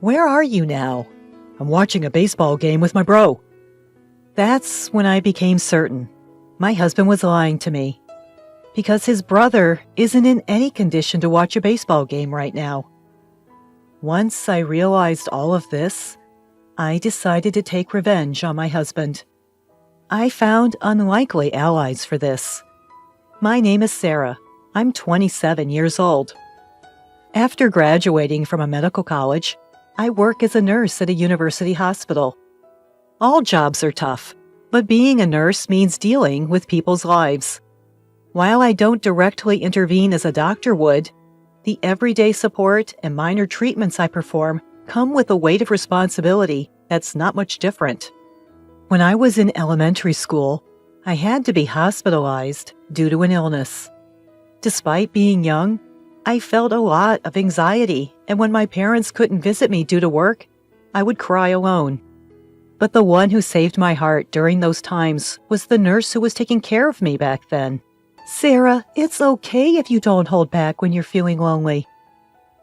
Where are you now? I'm watching a baseball game with my bro. That's when I became certain. My husband was lying to me. Because his brother isn't in any condition to watch a baseball game right now. Once I realized all of this, I decided to take revenge on my husband. I found unlikely allies for this. My name is Sarah. I'm 27 years old. After graduating from a medical college, I work as a nurse at a university hospital. All jobs are tough, but being a nurse means dealing with people's lives. While I don't directly intervene as a doctor would, the everyday support and minor treatments I perform come with a weight of responsibility that's not much different. When I was in elementary school, I had to be hospitalized due to an illness. Despite being young, I felt a lot of anxiety, and when my parents couldn't visit me due to work, I would cry alone. But the one who saved my heart during those times was the nurse who was taking care of me back then. Sarah, it's okay if you don't hold back when you're feeling lonely.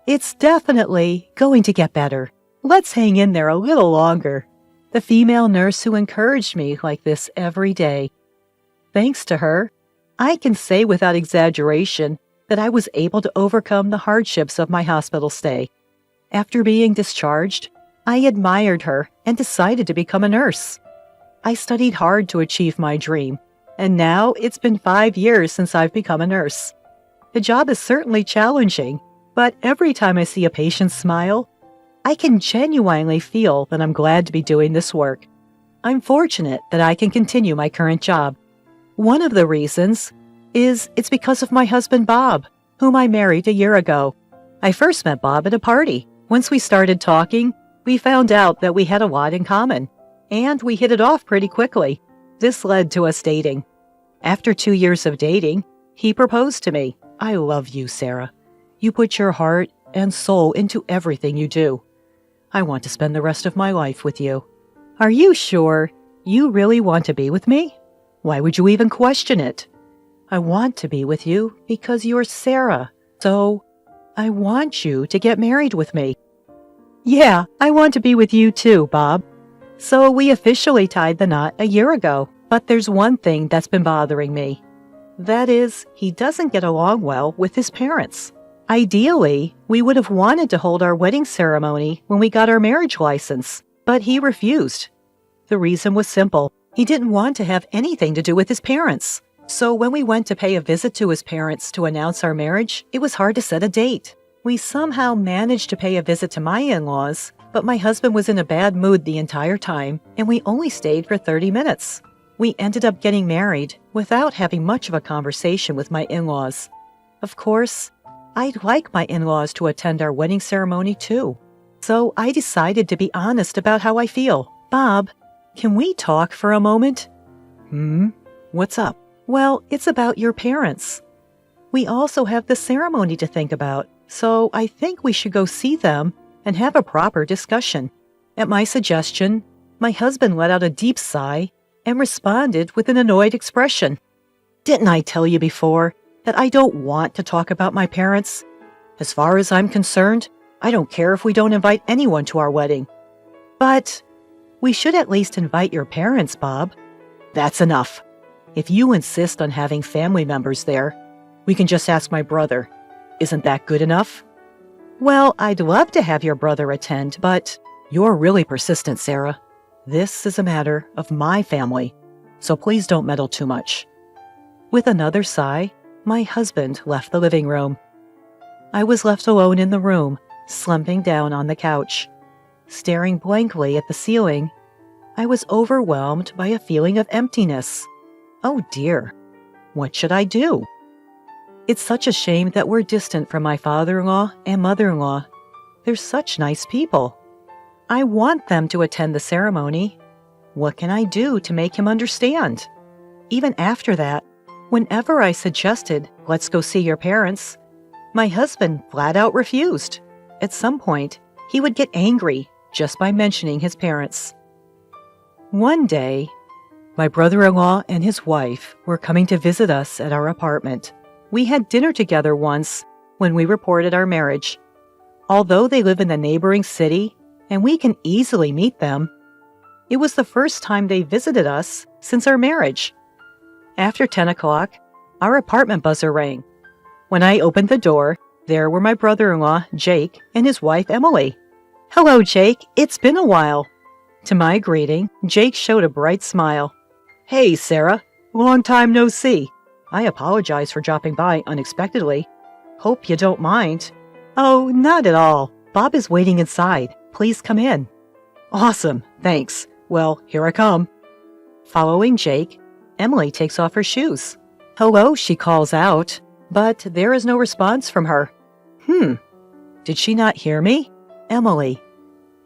It's definitely going to get better. Let's hang in there a little longer. The female nurse who encouraged me like this every day. Thanks to her, I can say without exaggeration that I was able to overcome the hardships of my hospital stay. After being discharged, I admired her and decided to become a nurse. I studied hard to achieve my dream, and now it's been 5 years since I've become a nurse. The job is certainly challenging, but every time I see a patient smile, I can genuinely feel that I'm glad to be doing this work. I'm fortunate that I can continue my current job. One of the reasons is it's because of my husband Bob, whom I married a year ago. I first met Bob at a party. Once we started talking, we found out that we had a lot in common, and we hit it off pretty quickly. This led to us dating. After 2 years of dating, he proposed to me. I love you, Sarah. You put your heart and soul into everything you do. I want to spend the rest of my life with you. Are you sure you really want to be with me? Why would you even question it? I want to be with you because you're Sarah, so I want you to get married with me. Yeah, I want to be with you too, Bob. So we officially tied the knot a year ago, but there's one thing that's been bothering me. That is, he doesn't get along well with his parents. Ideally, we would have wanted to hold our wedding ceremony when we got our marriage license, but he refused. The reason was simple. He didn't want to have anything to do with his parents. So when we went to pay a visit to his parents to announce our marriage, it was hard to set a date. We somehow managed to pay a visit to my in-laws, but my husband was in a bad mood the entire time, and we only stayed for 30 minutes. We ended up getting married without having much of a conversation with my in-laws. Of course, I'd like my in-laws to attend our wedding ceremony too. So I decided to be honest about how I feel. Bob, can we talk for a moment? What's up? Well, it's about your parents. We also have the ceremony to think about, so I think we should go see them and have a proper discussion. At my suggestion, my husband let out a deep sigh and responded with an annoyed expression. Didn't I tell you before that I don't want to talk about my parents? As far as I'm concerned, I don't care if we don't invite anyone to our wedding. But we should at least invite your parents, Bob. That's enough. If you insist on having family members there, we can just ask my brother. Isn't that good enough? Well, I'd love to have your brother attend, but you're really persistent, Sarah. This is a matter of my family, so please don't meddle too much. With another sigh, my husband left the living room. I was left alone in the room, slumping down on the couch. Staring blankly at the ceiling, I was overwhelmed by a feeling of emptiness. Oh dear, what should I do? It's such a shame that we're distant from my father-in-law and mother-in-law. They're such nice people. I want them to attend the ceremony. What can I do to make him understand? Even after that, whenever I suggested, let's go see your parents, my husband flat out refused. At some point, he would get angry just by mentioning his parents. One day, my brother-in-law and his wife were coming to visit us at our apartment. We had dinner together once when we reported our marriage. Although they live in the neighboring city, and we can easily meet them. It was the first time they visited us since our marriage. After 10 o'clock, our apartment buzzer rang. When I opened the door, there were my brother-in-law, Jake, and his wife, Emily. "Hello, Jake. It's been a while." To my greeting, Jake showed a bright smile. "Hey, Sarah. Long time no see. I apologize for dropping by unexpectedly. Hope you don't mind." "Oh, not at all. Bob is waiting inside. Please come in." "Awesome. Thanks. Well, here I come." Following Jake, Emily takes off her shoes. "Hello," she calls out, but there is no response from her. Did she not hear me? Emily.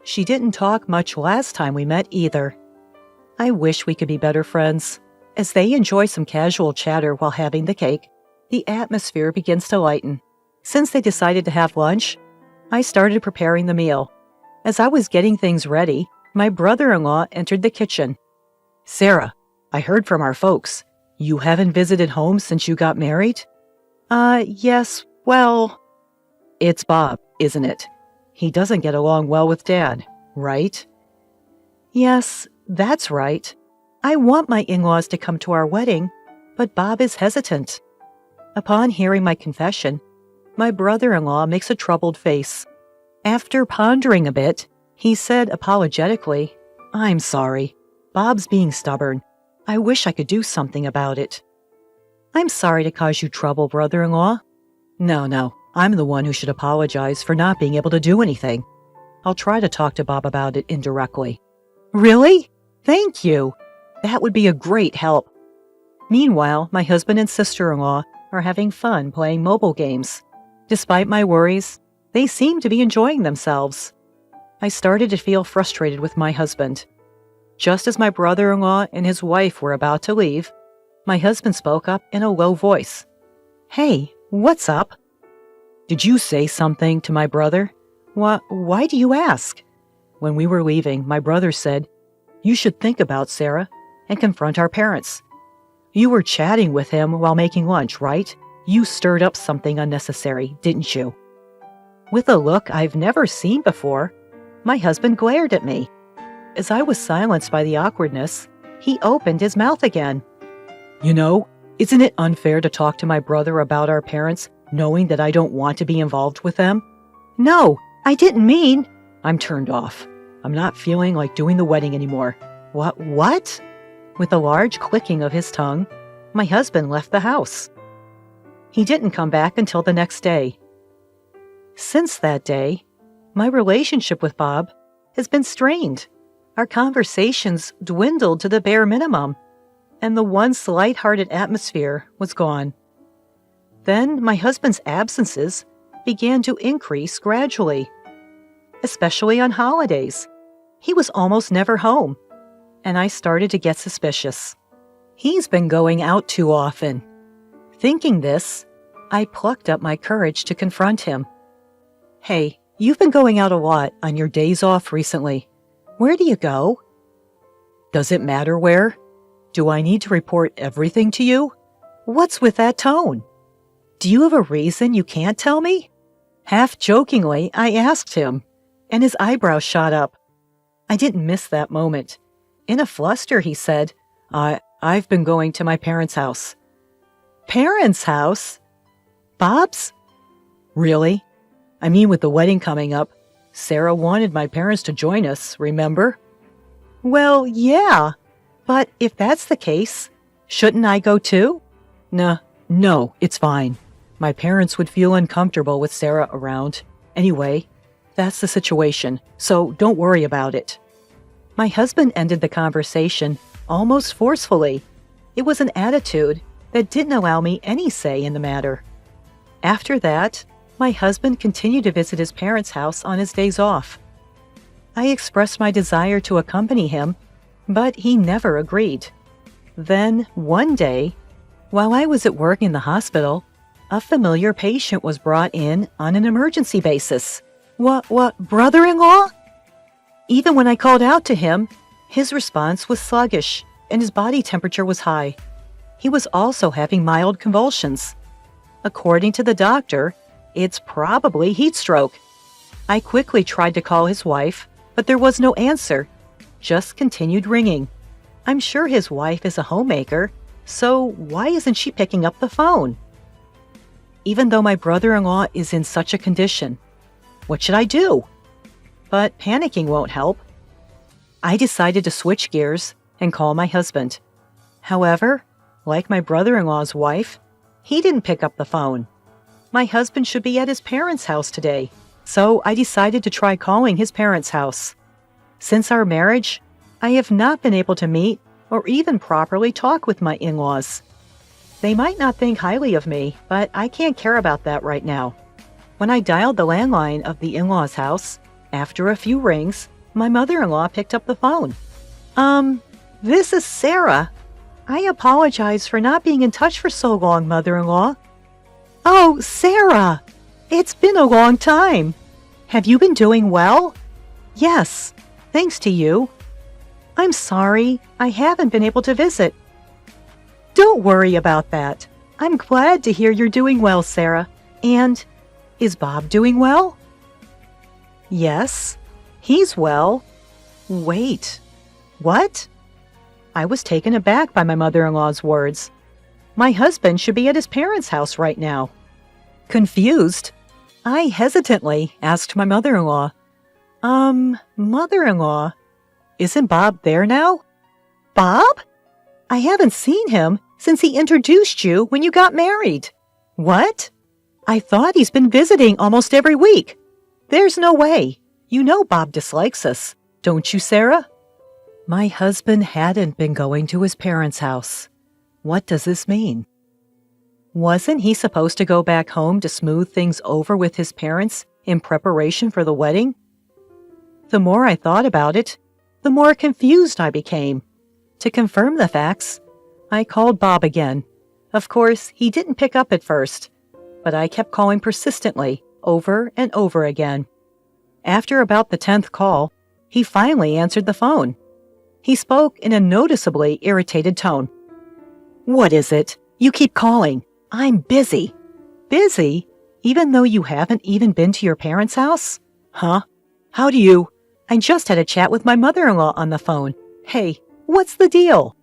She didn't talk much last time we met either. I wish we could be better friends. As they enjoy some casual chatter while having the cake, the atmosphere begins to lighten. Since they decided to have lunch, I started preparing the meal. As I was getting things ready, my brother-in-law entered the kitchen. "Sarah, I heard from our folks. You haven't visited home since you got married?" Yes, well... "It's Bob, isn't it? He doesn't get along well with Dad, right?" "Yes, that's right. I want my in-laws to come to our wedding, but Bob is hesitant." Upon hearing my confession, my brother-in-law makes a troubled face. After pondering a bit, he said apologetically, "I'm sorry. Bob's being stubborn. I wish I could do something about it." "I'm sorry to cause you trouble, brother-in-law." No, I'm the one who should apologize for not being able to do anything. I'll try to talk to Bob about it indirectly." "Really? Thank you. That would be a great help." Meanwhile, my husband and sister-in-law are having fun playing mobile games. Despite my worries, they seem to be enjoying themselves. I started to feel frustrated with my husband. Just as my brother-in-law and his wife were about to leave, my husband spoke up in a low voice. "Hey, what's up?" "Did you say something to my brother?" Why do you ask?" When we were leaving, my brother said, "You should think about Sarah and confront our parents. You were chatting with him while making lunch, right? You stirred up something unnecessary, didn't you?" With a look I've never seen before, my husband glared at me. As I was silenced by the awkwardness, he opened his mouth again. "You know, isn't it unfair to talk to my brother about our parents, knowing that I don't want to be involved with them?" "No, I didn't mean..." I'm turned off. I'm not feeling like doing the wedding anymore. What? With a large clicking of his tongue, my husband left the house. He didn't come back until the next day. Since that day, my relationship with Bob has been strained. Our conversations dwindled to the bare minimum, and the once light-hearted atmosphere was gone. Then my husband's absences began to increase gradually, especially on holidays. He was almost never home, and I started to get suspicious. He's been going out too often. Thinking this, I plucked up my courage to confront him. "Hey, you've been going out a lot on your days off recently. Where do you go?" "Does it matter where? Do I need to report everything to you? What's with that tone? Do you have a reason you can't tell me?" Half jokingly, I asked him, and his eyebrows shot up. I didn't miss that moment. In a fluster, he said, I've been going to my parents' house." "Parents' house? Bob's?" "Really? I mean, with the wedding coming up, Sarah wanted my parents to join us, remember?" "Well, yeah. But if that's the case, shouldn't I go too?" No, it's fine. My parents would feel uncomfortable with Sarah around. Anyway, that's the situation, so don't worry about it." My husband ended the conversation almost forcefully. It was an attitude that didn't allow me any say in the matter. After that, my husband continued to visit his parents' house on his days off. I expressed my desire to accompany him, but he never agreed. Then, one day, while I was at work in the hospital, a familiar patient was brought in on an emergency basis. What, brother-in-law?" Even when I called out to him, his response was sluggish, and his body temperature was high. He was also having mild convulsions. According to the doctor, it's probably heat stroke. I quickly tried to call his wife, but there was no answer, just continued ringing. I'm sure his wife is a homemaker, so why isn't she picking up the phone? Even though my brother-in-law is in such a condition, what should I do? But panicking won't help. I decided to switch gears and call my husband. However, like my brother-in-law's wife, he didn't pick up the phone. My husband should be at his parents' house today, so I decided to try calling his parents' house. Since our marriage, I have not been able to meet or even properly talk with my in-laws. They might not think highly of me, but I can't care about that right now. When I dialed the landline of the in-laws' house, after a few rings, my mother-in-law picked up the phone. This is Sarah. I apologize for not being in touch for so long, mother-in-law. Oh, Sarah! It's been a long time. Have you been doing well? Yes, thanks to you. I'm sorry, I haven't been able to visit. Don't worry about that. I'm glad to hear you're doing well, Sarah. And is Bob doing well? Yes, he's well. Wait, what? I was taken aback by my mother-in-law's words. My husband should be at his parents' house right now. Confused, I hesitantly asked my mother-in-law, mother-in-law, isn't Bob there now? Bob? I haven't seen him since he introduced you when you got married. What? I thought he's been visiting almost every week. There's no way. You know Bob dislikes us, don't you, Sarah? My husband hadn't been going to his parents' house. What does this mean? Wasn't he supposed to go back home to smooth things over with his parents in preparation for the wedding? The more I thought about it, the more confused I became. To confirm the facts, I called Bob again. Of course, he didn't pick up at first, but I kept calling persistently, over and over again. After about the 10th call, he finally answered the phone. He spoke in a noticeably irritated tone. What is it? You keep calling. I'm busy. Busy? Even though you haven't even been to your parents' house? Huh? How do you? I just had a chat with my mother-in-law on the phone. Hey, what's the deal?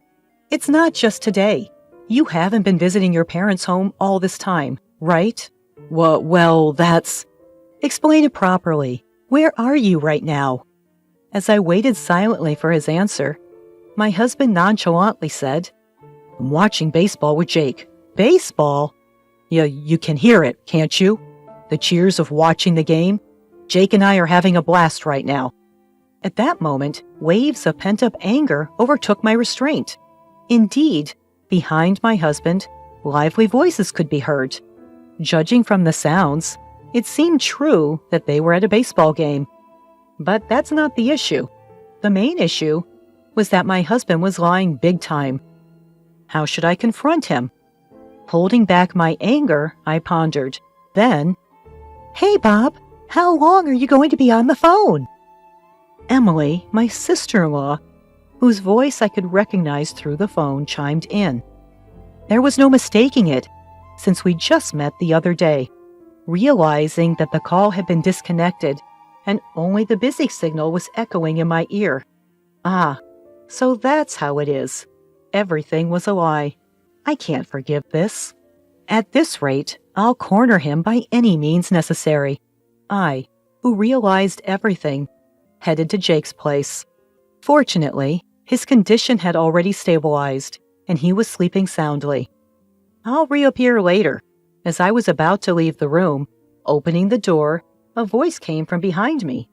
It's not just today. You haven't been visiting your parents' home all this time, right? Well, that's... Explain it properly. Where are you right now? As I waited silently for his answer, my husband nonchalantly said, I'm watching baseball with Jake. Baseball? Yeah, you can hear it, can't you? The cheers of watching the game? Jake and I are having a blast right now. At that moment, waves of pent-up anger overtook my restraint. Indeed, behind my husband, lively voices could be heard. Judging from the sounds, it seemed true that they were at a baseball game. But that's not the issue. The main issue was that my husband was lying big time. How should I confront him? Holding back my anger, I pondered. Then, Hey, Bob, how long are you going to be on the phone? Emily, my sister-in-law, whose voice I could recognize through the phone, chimed in. There was no mistaking it, since we just met the other day. Realizing that the call had been disconnected, and only the busy signal was echoing in my ear. Ah, so that's how it is. Everything was a lie. I can't forgive this. At this rate, I'll corner him by any means necessary. I, who realized everything, headed to Jake's place. Fortunately, his condition had already stabilized, and he was sleeping soundly. I'll reappear later. As I was about to leave the room, opening the door, a voice came from behind me.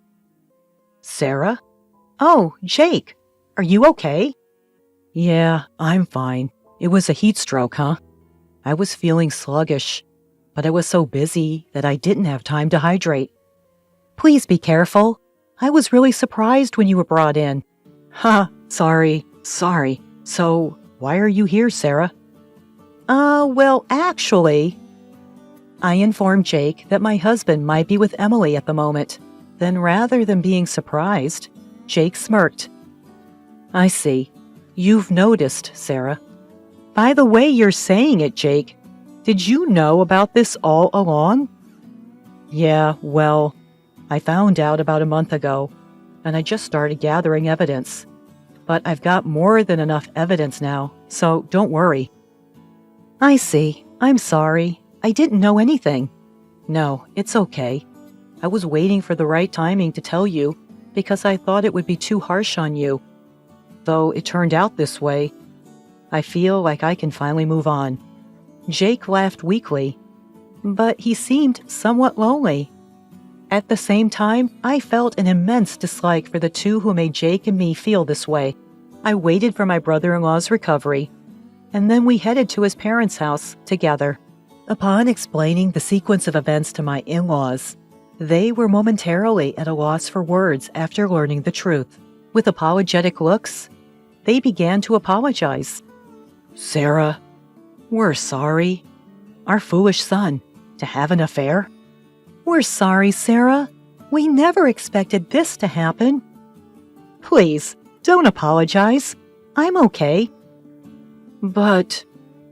Sarah? Oh, Jake, are you okay? Yeah, I'm fine. It was a heat stroke, huh? I was feeling sluggish, but I was so busy that I didn't have time to hydrate. Please be careful. I was really surprised when you were brought in. Sorry. So, why are you here, Sarah? Well, actually... I informed Jake that my husband might be with Emily at the moment. Then rather than being surprised, Jake smirked. I see. You've noticed, Sarah. By the way you're saying it, Jake, did you know about this all along? Yeah, well, I found out about a month ago. and I just started gathering evidence. But I've got more than enough evidence now, so don't worry." "I see. I'm sorry. I didn't know anything." "No, it's okay. I was waiting for the right timing to tell you because I thought it would be too harsh on you. Though it turned out this way, I feel like I can finally move on." Jake laughed weakly, but he seemed somewhat lonely. At the same time, I felt an immense dislike for the two who made Jake and me feel this way. I waited for my brother-in-law's recovery, and then we headed to his parents' house together. Upon explaining the sequence of events to my in-laws, they were momentarily at a loss for words after learning the truth. With apologetic looks, they began to apologize. "Sarah, we're sorry. Our foolish son, to have an affair?" "We're sorry, Sarah. We never expected this to happen." "Please, don't apologize. I'm okay." "But,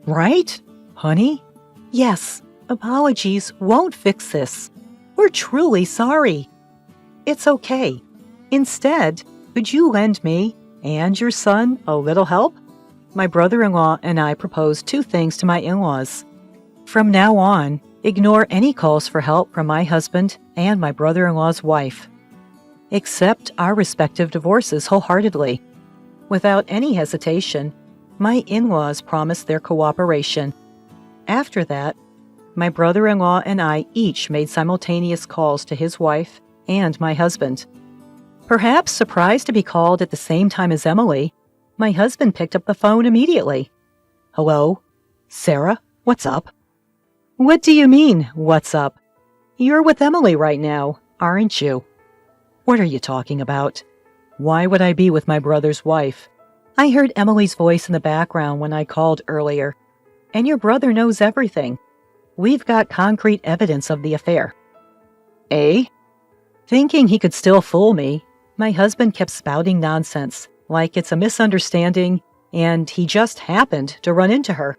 right, honey?" "Yes, apologies won't fix this. We're truly sorry." "It's okay. Instead, could you lend me and your son a little help?" My brother-in-law and I proposed two things to my in-laws. From now on, ignore any calls for help from my husband and my brother-in-law's wife. Accept our respective divorces wholeheartedly. Without any hesitation, my in-laws promised their cooperation. After that, my brother-in-law and I each made simultaneous calls to his wife and my husband. Perhaps surprised to be called at the same time as Emily, my husband picked up the phone immediately. "Hello? Sarah, what's up?" "What do you mean, what's up? You're with Emily right now, aren't you?" "What are you talking about? Why would I be with my brother's wife?" "I heard Emily's voice in the background when I called earlier, and your brother knows everything. We've got concrete evidence of the affair." "Eh?" Thinking he could still fool me, my husband kept spouting nonsense, like it's a misunderstanding and he just happened to run into her.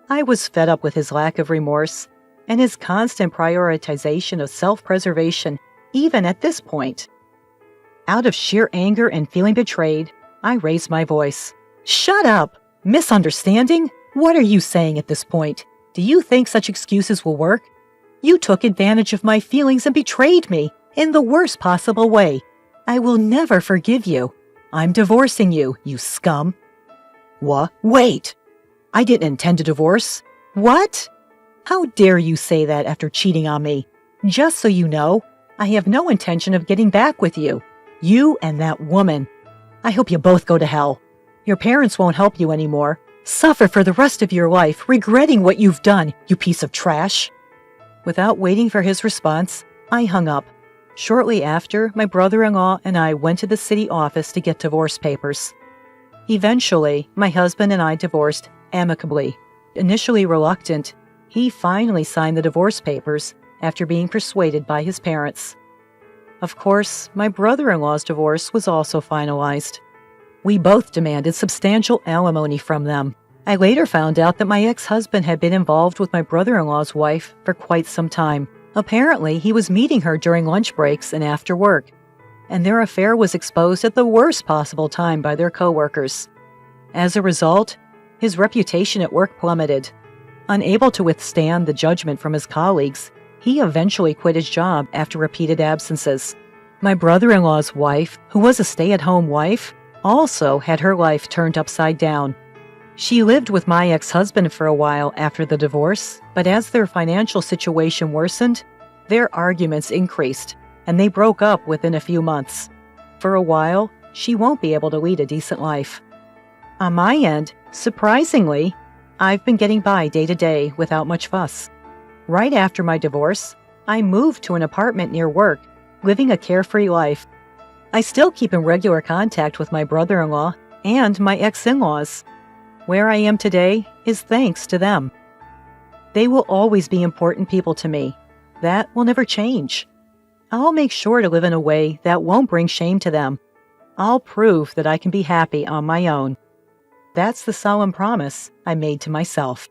I was fed up with his lack of remorse and his constant prioritization of self-preservation, even at this point. Out of sheer anger and feeling betrayed, I raised my voice. "Shut up! Misunderstanding? What are you saying at this point? Do you think such excuses will work? You took advantage of my feelings and betrayed me in the worst possible way. I will never forgive you. I'm divorcing you, you scum." "What? Wait! I didn't intend to divorce." "What? How dare you say that after cheating on me? Just so you know, I have no intention of getting back with you. You and that woman. I hope you both go to hell. Your parents won't help you anymore. Suffer for the rest of your life, regretting what you've done, you piece of trash." Without waiting for his response, I hung up. Shortly after, my brother-in-law and I went to the city office to get divorce papers. Eventually, my husband and I divorced amicably. Initially reluctant, he finally signed the divorce papers after being persuaded by his parents. Of course, my brother-in-law's divorce was also finalized. We both demanded substantial alimony from them. I later found out that my ex-husband had been involved with my brother-in-law's wife for quite some time. Apparently, he was meeting her during lunch breaks and after work, and their affair was exposed at the worst possible time by their coworkers. As a result, his reputation at work plummeted. Unable to withstand the judgment from his colleagues, he eventually quit his job after repeated absences. My brother-in-law's wife, who was a stay-at-home wife, also had her life turned upside down. She lived with my ex-husband for a while after the divorce, but as their financial situation worsened, their arguments increased, and they broke up within a few months. For a while, she won't be able to lead a decent life. On my end, surprisingly, I've been getting by day to day without much fuss. Right after my divorce, I moved to an apartment near work, living a carefree life. I still keep in regular contact with my brother-in-law and my ex-in-laws. Where I am today is thanks to them. They will always be important people to me. That will never change. I'll make sure to live in a way that won't bring shame to them. I'll prove that I can be happy on my own. That's the solemn promise I made to myself.